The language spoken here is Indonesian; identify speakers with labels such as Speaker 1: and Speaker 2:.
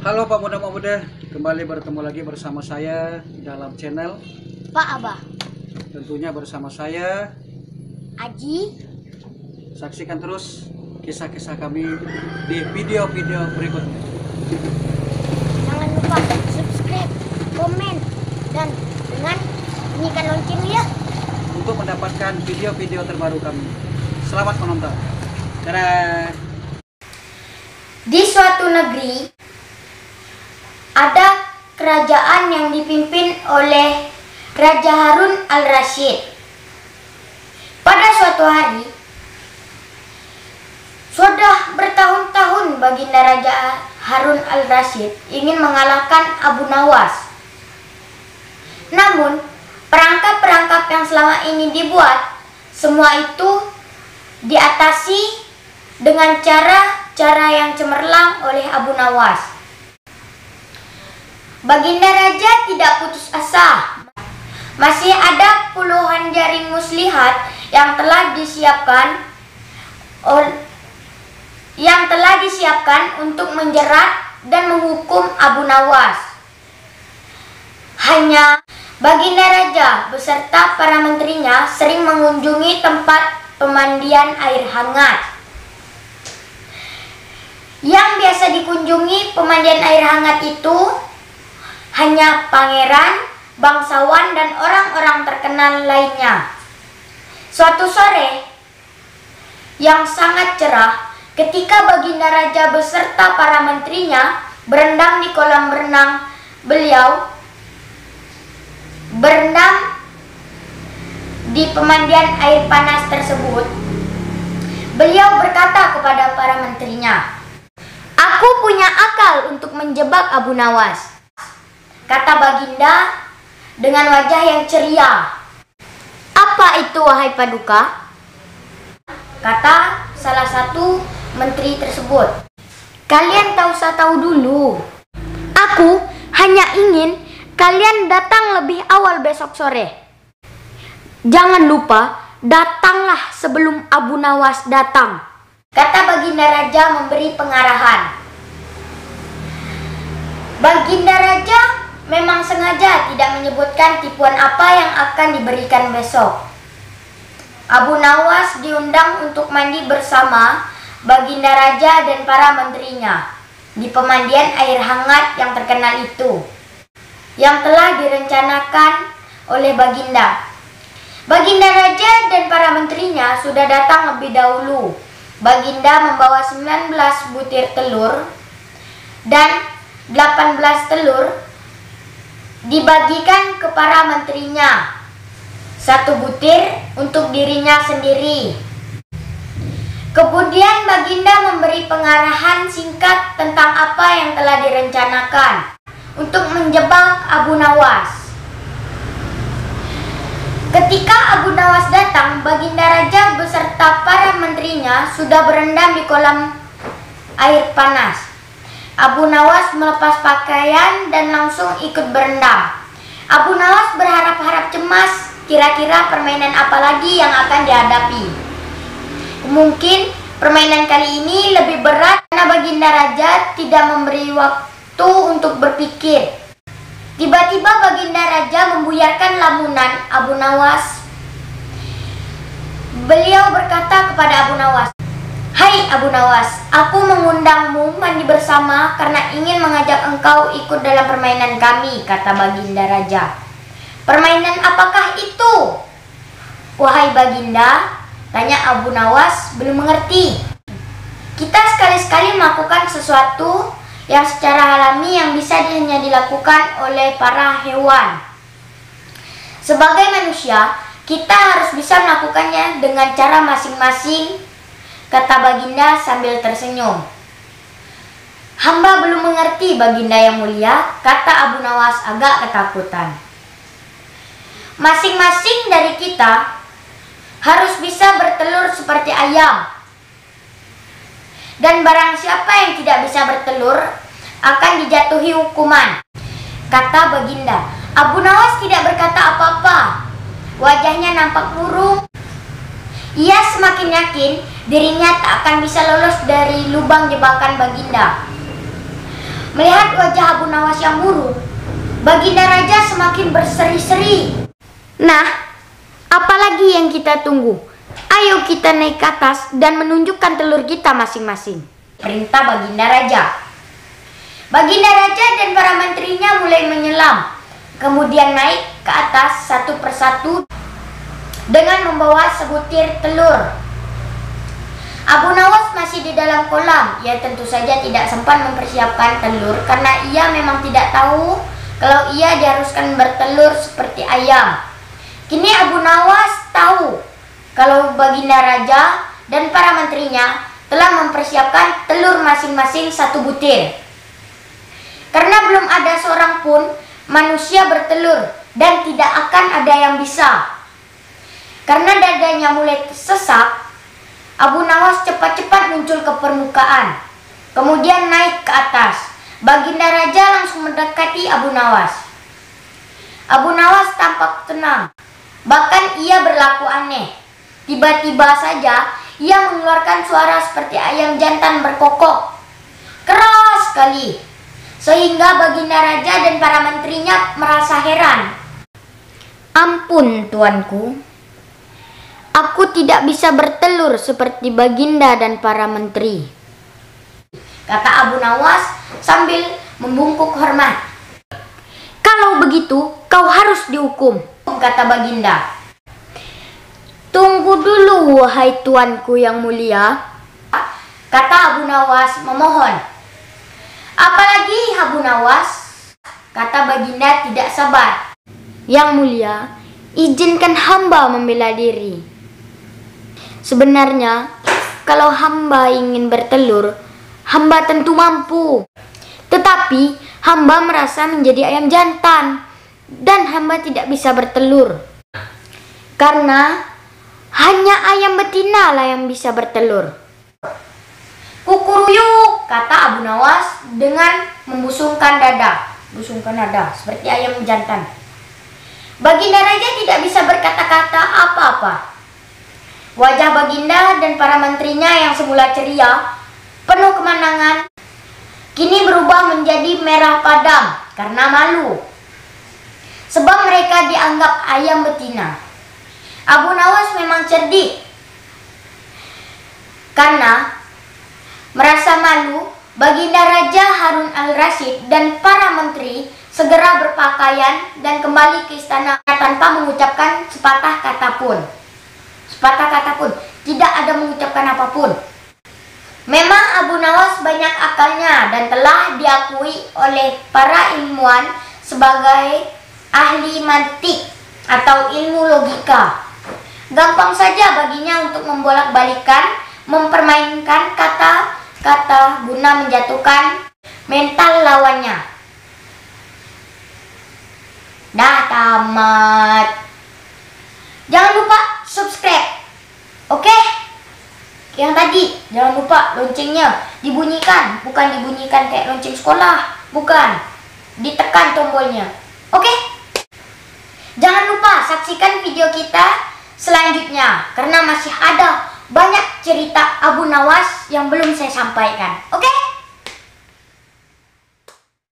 Speaker 1: Halo Pak Muda-Muda, kembali bertemu lagi bersama saya dalam channel
Speaker 2: Pak Abah
Speaker 1: tentunya bersama saya
Speaker 2: Aji.
Speaker 1: Saksikan terus kisah-kisah kami di video-video berikutnya.
Speaker 2: Jangan lupa subscribe, komen, dan dengan bunyikan lonceng ya,
Speaker 1: Untuk mendapatkan video-video terbaru kami. Selamat menonton. Dadah.
Speaker 2: Di suatu negeri ada kerajaan yang dipimpin oleh Raja Harun al-Rasyid. Pada suatu hari, sudah bertahun-tahun baginda Raja Harun al-Rasyid ingin mengalahkan Abu Nawas. Namun, perangkap-perangkap yang selama ini dibuat, semua itu diatasi dengan cara yang cemerlang oleh Abu Nawas. Baginda Raja tidak putus asa. Masih ada puluhan jaring muslihat yang telah disiapkan untuk menjerat dan menghukum Abu Nawas. Hanya Baginda Raja beserta para menterinya sering mengunjungi tempat pemandian air hangat. Yang biasa dikunjungi pemandian air hangat itu hanya pangeran, bangsawan, dan orang-orang terkenal lainnya. Suatu sore yang sangat cerah, ketika Baginda Raja beserta para menterinya berendam di kolam renang, beliau berendam di pemandian air panas tersebut. Beliau berkata kepada para menterinya, "Aku punya akal untuk menjebak Abu Nawas," kata Baginda dengan wajah yang ceria. "Apa itu, wahai Paduka?" kata salah satu menteri tersebut. "Kalian tak usah tahu dulu. Aku hanya ingin kalian datang lebih awal besok sore. Jangan lupa, datanglah sebelum Abu Nawas datang," kata Baginda Raja memberi pengarahan. Baginda Raja memang sengaja tidak menyebutkan tipuan apa yang akan diberikan besok. Abu Nawas diundang untuk mandi bersama Baginda Raja dan para menterinya di pemandian air hangat yang terkenal itu, yang telah direncanakan oleh Baginda. Baginda Raja dan para menterinya sudah datang lebih dahulu. Baginda membawa 19 butir telur dan 18 telur dibagikan ke para menterinya. 1 butir untuk dirinya sendiri. Kemudian Baginda memberi pengarahan singkat tentang apa yang telah direncanakan untuk menjebak Abu Nawas. Ketika Abu Nawas datang, Baginda Raja beserta para menterinya sudah berendam di kolam air panas. Abu Nawas melepas pakaian dan langsung ikut berendam. Abu Nawas berharap-harap cemas, kira-kira permainan apa lagi yang akan dihadapi. Mungkin permainan kali ini lebih berat karena Baginda Raja tidak memberi waktu untuk berpikir. Tiba-tiba Baginda Raja membuyarkan lamunan Abu Nawas. Beliau berkata kepada Abu Nawas, "Hai Abu Nawas, aku mengundangmu mandi bersama karena ingin mengajak engkau ikut dalam permainan kami," kata Baginda Raja. "Permainan apakah itu, wahai Baginda?" tanya Abu Nawas belum mengerti. "Kita sekali-sekali melakukan sesuatu yang secara alami yang bisa hanya dilakukan oleh para hewan. Sebagai manusia, kita harus bisa melakukannya dengan cara masing-masing," kata Baginda sambil tersenyum. "Hamba belum mengerti, Baginda yang mulia," kata Abu Nawas agak ketakutan. "Masing-masing dari kita harus bisa bertelur seperti ayam. Dan barang siapa yang tidak bisa bertelur akan dijatuhi hukuman," kata Baginda. Abu Nawas tidak berkata apa-apa. Wajahnya nampak murung. Ia semakin yakin dirinya tak akan bisa lolos dari lubang jebakan Baginda. Melihat wajah Abu Nawas yang murung, Baginda Raja semakin berseri-seri. Nah, apalagi yang kita tunggu? Ayo kita naik ke atas dan menunjukkan telur kita masing-masing. Perintah Baginda Raja. Baginda Raja dan para menterinya mulai menyelam, kemudian naik ke atas satu persatu dengan membawa sebutir telur. Abu Nawas masih di dalam kolam. Ia tentu saja tidak sempat mempersiapkan telur karena ia memang tidak tahu kalau ia diharuskan bertelur seperti ayam. Kini Abu Nawas tahu kalau Baginda Raja dan para menterinya telah mempersiapkan telur masing-masing satu butir. Karena belum ada seorang pun manusia bertelur dan tidak akan ada yang bisa. Karena dadanya mulai sesak, Abu Nawas cepat-cepat muncul ke permukaan, kemudian naik ke atas. Baginda Raja langsung mendekati Abu Nawas. Abu Nawas tampak tenang, bahkan ia berlaku aneh. Tiba-tiba saja ia mengeluarkan suara seperti ayam jantan berkokok, keras sekali, sehingga Baginda Raja dan para menterinya merasa heran. Ampun tuanku, aku tidak bisa bertelur seperti Baginda dan para menteri, kata Abu Nawas sambil membungkuk hormat. Kalau begitu, kau harus dihukum, kata Baginda. Tunggu dulu, wahai tuanku yang mulia, kata Abu Nawas memohon. Apalagi Abu Nawas, kata Baginda tidak sabar. Yang mulia, izinkan hamba membela diri. Sebenarnya, kalau hamba ingin bertelur, hamba tentu mampu. Tetapi, hamba merasa menjadi ayam jantan, dan hamba tidak bisa bertelur. Karena, hanya ayam betina lah yang bisa bertelur. Kukuruyuk, kata Abu Nawas dengan membusungkan dada. Busungkan dada, seperti ayam jantan. Baginda Raja tidak bisa berkata-kata apa-apa. Wajah Baginda dan para menterinya yang semula ceria, penuh kemenangan, kini berubah menjadi merah padam karena malu. Sebab mereka dianggap ayam betina. Abu Nawas memang cerdik. Karena merasa malu, Baginda Raja Harun al-Rasyid dan para menteri segera berpakaian dan kembali ke istana tanpa mengucapkan sepatah kata pun. Sepatah kata pun, tidak ada mengucapkan apapun. Memang Abu Nawas banyak akalnya dan telah diakui oleh para ilmuwan sebagai ahli mantik atau ilmu logika. Gampang saja baginya untuk membolak-balikan, mempermainkan kata-kata guna menjatuhkan mental lawannya. Dah tamat. Jangan lupa subscribe. Oke? Yang tadi, jangan lupa loncengnya dibunyikan. Bukan dibunyikan kayak lonceng sekolah. Bukan. Ditekan tombolnya. Oke? Jangan lupa saksikan video kita selanjutnya. Karena masih ada banyak cerita Abu Nawas yang belum saya sampaikan. Oke?